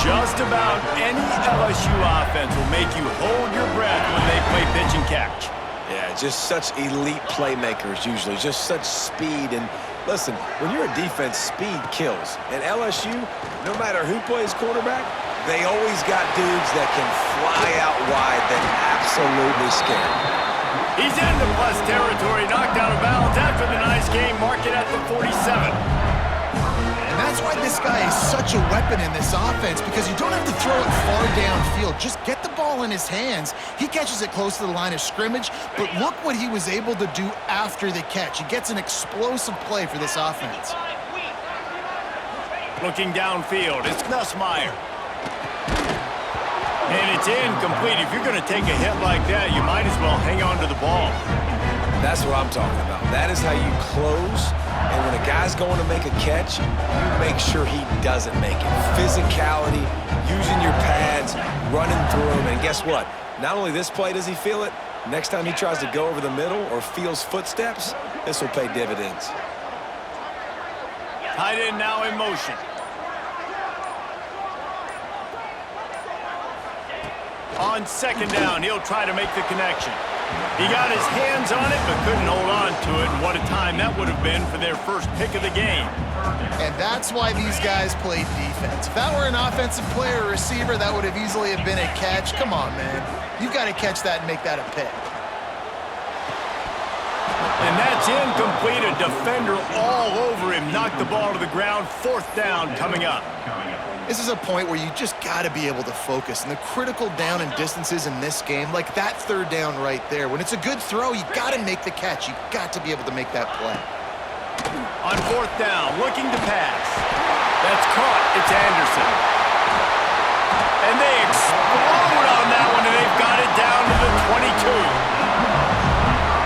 Just about any LSU offense will make you hold your breath when they play pitch and catch. Yeah, just such elite playmakers usually, just such speed. And listen, when you're a defense, speed kills. And LSU, no matter who plays quarterback, they always got dudes that can fly out wide that absolutely scare. He's into plus territory, knocked out of bounds after the nice game, mark it at the 47. And that's why this guy is such a weapon in this offense, because you don't have to throw it far downfield. Just get the ball in his hands. He catches it close to the line of scrimmage, but look what he was able to do after the catch. He gets an explosive play for this offense. Looking downfield, it's Nussmeier. And it's incomplete. If you're going to take a hit like that, you might as well hang on to the ball. That's what I'm talking about. That is how you close. And when a guy's going to make a catch, you make sure he doesn't make it. Physicality, using your pads, running through them. And guess what? Not only this play does he feel it, next time he tries to go over the middle or feels footsteps, this will pay dividends. Tight end now in motion. On second down, he'll try to make the connection. He got his hands on it, but couldn't hold on to it. And what a time that would have been for their first pick of the game. And that's why these guys played defense. If that were an offensive player or receiver, that would have easily have been a catch. Come on, man. You've got to catch that and make that a pick. And that's incomplete. A defender all over him. Knocked the ball to the ground. Fourth down coming up. This is a point where you just got to be able to focus. And the critical down and distances in this game, like that third down right there, when it's a good throw, you got to make the catch. You got to be able to make that play. On fourth down, looking to pass. That's caught. It's Anderson. And they explode on that one, and they've got it down to the 22.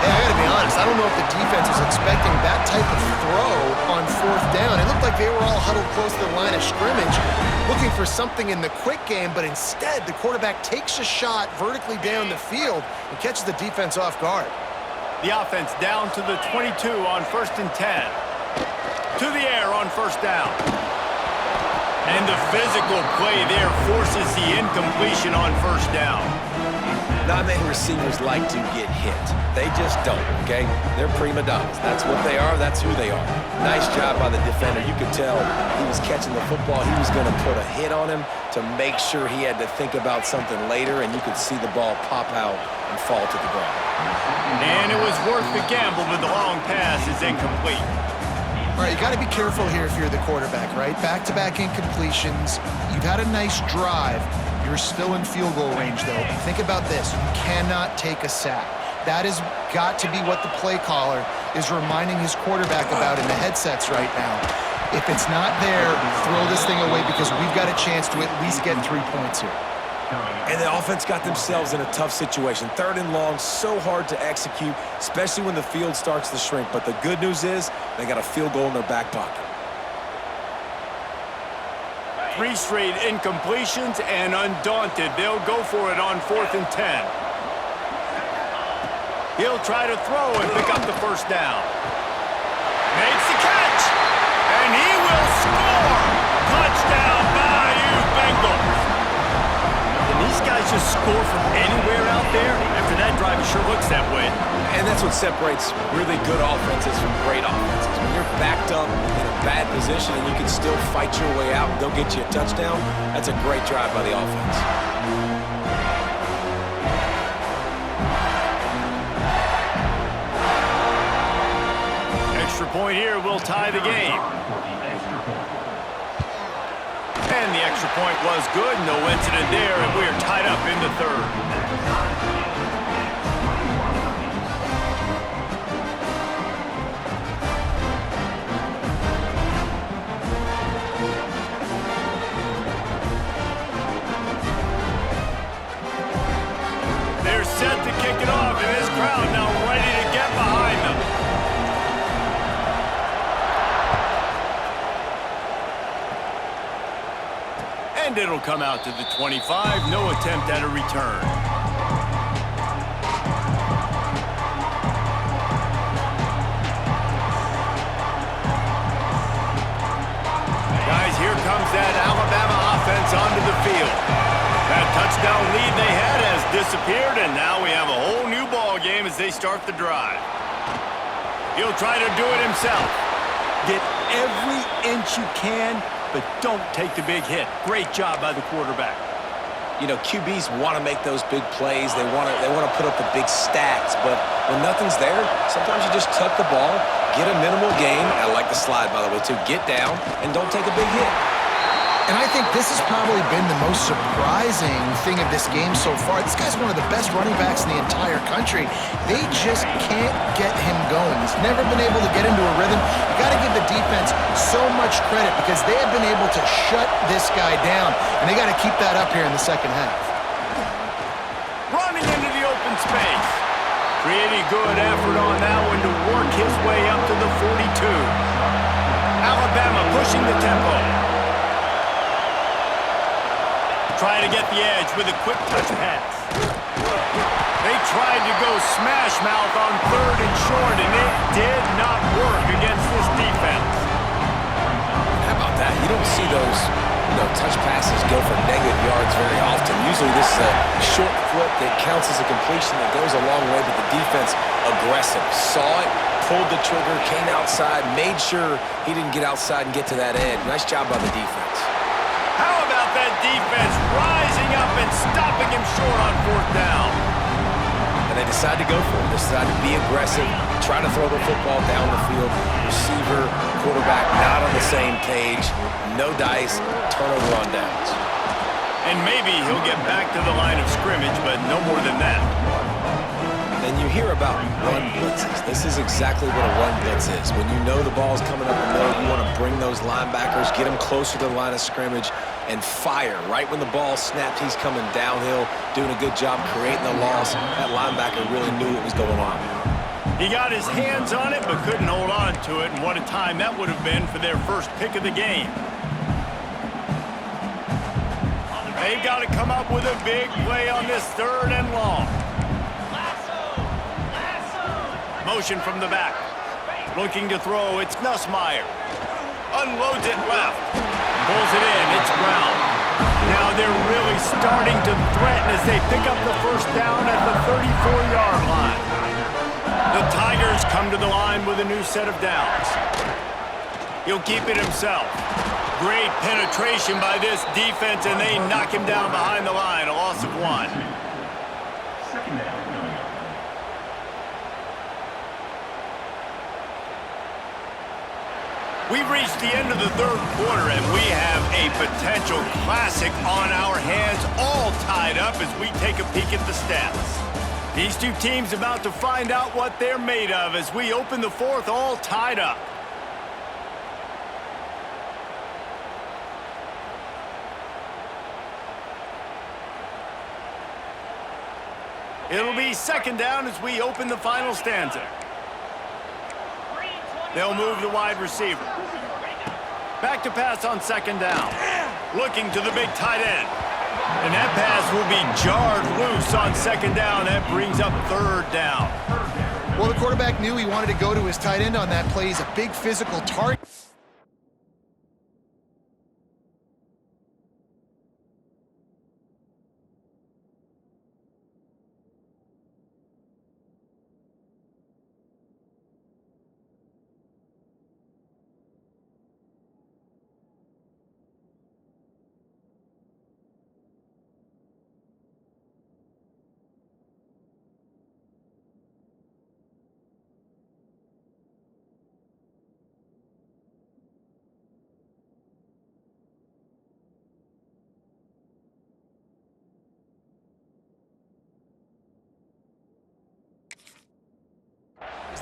Hey, I gotta be honest, I don't know if the defense was expecting that type of throw on fourth down. It looked like they were all huddled close to the line of scrimmage, looking for something in the quick game, but instead the quarterback takes a shot vertically down the field and catches the defense off guard. The offense down to the 22 on 1st and 10. To the air on first down. And the physical play there forces the incompletion on first down. Not many receivers like to get hit. They just don't, okay? They're prima donnas. That's what they are. That's who they are. Nice job by the defender. You could tell he was catching the football. He was going to put a hit on him to make sure he had to think about something later, and you could see the ball pop out and fall to the ground. And it was worth the gamble, but the long pass is incomplete. All right, you got to be careful here if you're the quarterback, right? Back-to-back incompletions. You've had a nice drive. You're still in field goal range, though. Think about this. You cannot take a sack. That has got to be what the play caller is reminding his quarterback about in the headsets right now. If it's not there, throw this thing away because we've got a chance to at least get 3 points here. And the offense got themselves in a tough situation. 3rd and long, so hard to execute, especially when the field starts to shrink. But the good news is they got a field goal in their back pocket. 3 straight incompletions, and undaunted, they'll go for it on 4th and 10. He'll try to throw and pick up the first down. Makes the catch, and he will score! Touchdown, Bayou Bengals! Can these guys just score from anywhere out there? After that drive, it sure looks that way. And that's what separates really good offenses from great offenses. When you're backed up in a bad position and you can still fight your way out and they'll get you a touchdown, that's a great drive by the offense. Extra point here will tie the game. And the extra point was good. No incident there, and we're tied up in the 3rd. They're set to kick it off, and this crowd now ready to get behind them. And it'll come out to the 25. No attempt at a return. Guys, here comes that Alabama offense onto the touchdown lead they had has disappeared, and now we have a whole new ball game as they start the drive. He'll try to do it himself. Get every inch you can, but don't take the big hit. Great job by the quarterback. You know, QBs want to make those big plays. They want to put up the big stats. But when nothing's there, sometimes you just tuck the ball, get a minimal gain. I like the slide, by the way, too. Get down and don't take a big hit. And I think this has probably been the most surprising thing of this game so far. This guy's one of the best running backs in the entire country. They just can't get him going. He's never been able to get into a rhythm. You got to give the defense so much credit because they have been able to shut this guy down, and they got to keep that up here in the second half. Running into the open space. Pretty good effort on that one to work his way up to the 42. Alabama pushing the tempo. Try to get the edge with a quick touch pass. They tried to go smash mouth on 3rd and short, and it did not work against this defense. How about that? You don't see those, touch passes go for negative yards very often. Usually this is a short flip that counts as a completion that goes a long way, but the defense aggressive. Saw it, pulled the trigger, came outside, made sure he didn't get outside and get to that edge. Nice job by the defense. How about that defense rising up and stopping him short on 4th down? And they decide to go for it. They decide to be aggressive, try to throw the football down the field. Receiver, quarterback not on the same page. No dice, turnover on downs. And maybe he'll get back to the line of scrimmage, but no more than that. And you hear about run blitzes. This is exactly what a run blitz is. When you know the ball's coming up the middle, you want to bring those linebackers, get them closer to the line of scrimmage, and fire. Right when the ball snapped, he's coming downhill, doing a good job creating the loss. That linebacker really knew what was going on. He got his hands on it, but couldn't hold on to it, and what a time that would have been for their first pick of the game. They've got to come up with a big play on this 3rd and long. Motion from the back. Looking to throw, it's Nussmeier. Unloads it left. Pulls it in, it's Brown. Now they're really starting to threaten as they pick up the 1st down at the 34-yard line. The Tigers come to the line with a new set of downs. He'll keep it himself. Great penetration by this defense, and they knock him down behind the line, a loss of 1. We've reached the end of the 3rd quarter, and we have a potential classic on our hands, all tied up as we take a peek at the stats. These two teams about to find out what they're made of as we open the 4th, all tied up. It'll be 2nd down as we open the final stanza. They'll move the wide receiver. Back to pass on 2nd down. Looking to the big tight end. And that pass will be jarred loose on 2nd down. That brings up 3rd down. Well, the quarterback knew he wanted to go to his tight end on that play. He's a big physical target.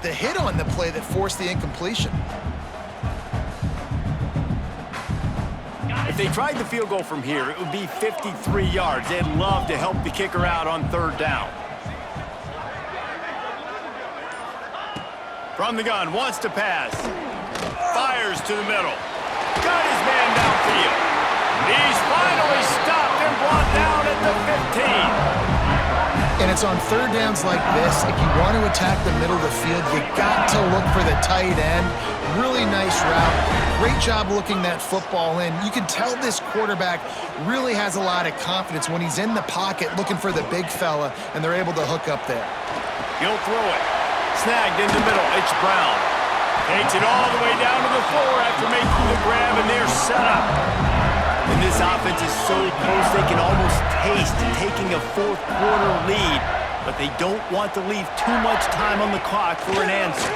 The hit on the play that forced the incompletion. If they tried the field goal from here, it would be 53 yards. They'd love to help the kicker out on 3rd down. From the gun, wants to pass. Fires to the middle. Got his man downfield. He's finally stopped and brought down at the 15. And it's It's on third downs like this. If you want to attack the middle of the field, you got to look for the tight end. Really nice route. Great job looking that football in. You can tell this quarterback really has a lot of confidence when he's in the pocket looking for the big fella, and they're able to hook up there. He'll throw it. Snagged in the middle. It's Brown. Takes it all the way down to the floor after making the grab, and they're set up. And this offense is so close they can almost taste taking a fourth quarter lead, but they don't want to leave too much time on the clock for an answer.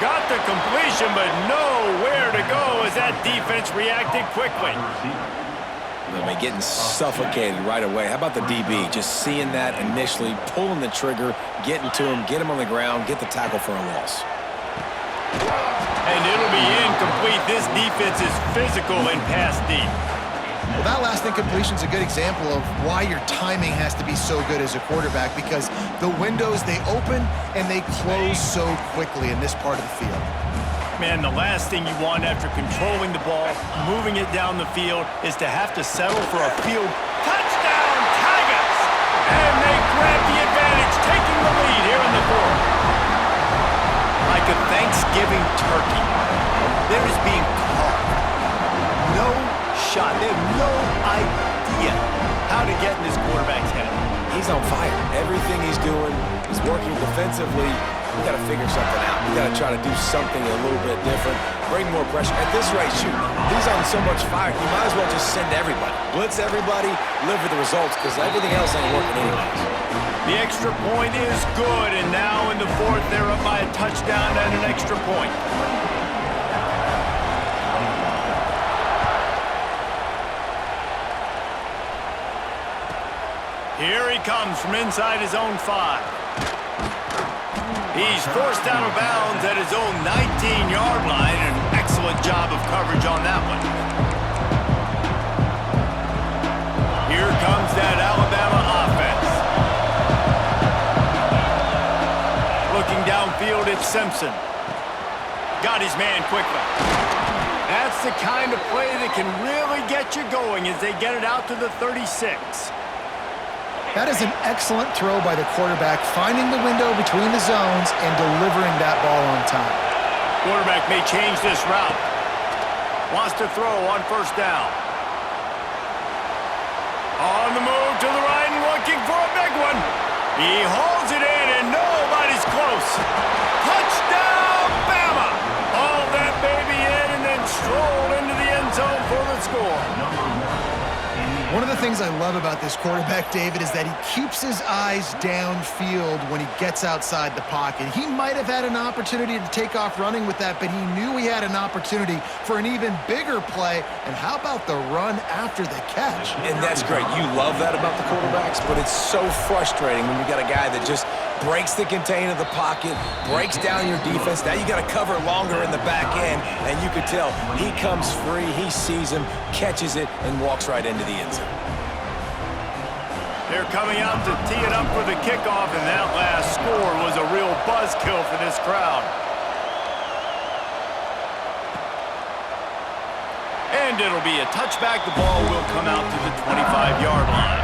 Got the completion, but nowhere to go as that defense reacted quickly. I mean, getting suffocated right away. How about the DB? Just seeing that initially, pulling the trigger, getting to him, get him on the ground, get the tackle for a loss. And it'll be incomplete. This defense is physical and pass deep. Well, that last incompletion is a good example of why your timing has to be so good as a quarterback, because the windows, they open and they close so quickly in this part of the field. Man, the last thing you want after controlling the ball, moving it down the field, is to have to settle for a field touchdown, Tigers! And they grab the advantage, taking the lead here in the fourth. Like a Thanksgiving turkey, there is being carved. No shot. They have no idea how to get in this quarterback's head. He's on fire. Everything he's doing is working defensively. We got to figure something out. We got to try to do something a little bit different, bring more pressure. At this rate, shoot, he's on so much fire, you might as well just send everybody. Blitz everybody, live with the results, because everything else ain't working anyways. The extra point is good, and now in the fourth, they're up by a touchdown and an extra point. Here he comes from inside his own 5. He's forced out of bounds at his own 19-yard line. An excellent job of coverage on that one. Here comes that Alabama offense. Looking downfield, it's Simpson. Got his man quickly. That's the kind of play that can really get you going as they get it out to the 36. That is an excellent throw by the quarterback, finding the window between the zones and delivering that ball on time. Quarterback may change this route. Wants to throw on first down. On the move to the right and looking for a big one. He hauls it in and nobody's close. Touchdown, Bama! Hauled that baby in and then strolled into the end zone for the score. One of the things I love about this quarterback, David, is that he keeps his eyes downfield when he gets outside the pocket. He might have had an opportunity to take off running with that, but he knew he had an opportunity for an even bigger play. And how about the run after the catch? And that's great. You love that about the quarterbacks, but it's so frustrating when you got a guy that just breaks the contain of the pocket, breaks down your defense. Now you got to cover longer in the back end, and you could tell he comes free, he sees him, catches it, and walks right into the end zone. They're coming out to tee it up for the kickoff, and that last score was a real buzzkill for this crowd. And it'll be a touchback. The ball will come out to the 25-yard line.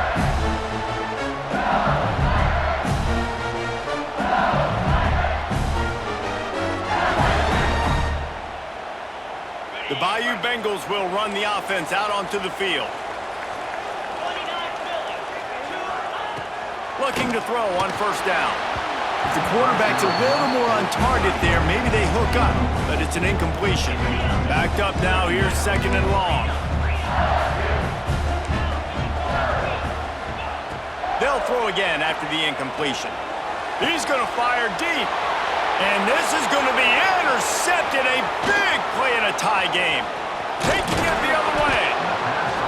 The Bayou Bengals will run the offense out onto the field. Looking to throw on first down. If the quarterback's a little more on target there, maybe they hook up, but it's an incompletion. Backed up now, here's second and long. They'll throw again after the incompletion. He's going to fire deep. And this is going to be intercepted. A big play in a tie game. Taking it the other way.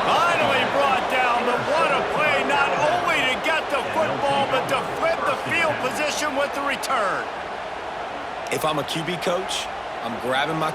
Finally brought down, but what a play, not only to get the football, but to flip the field position with the return. If I'm a QB coach, I'm grabbing my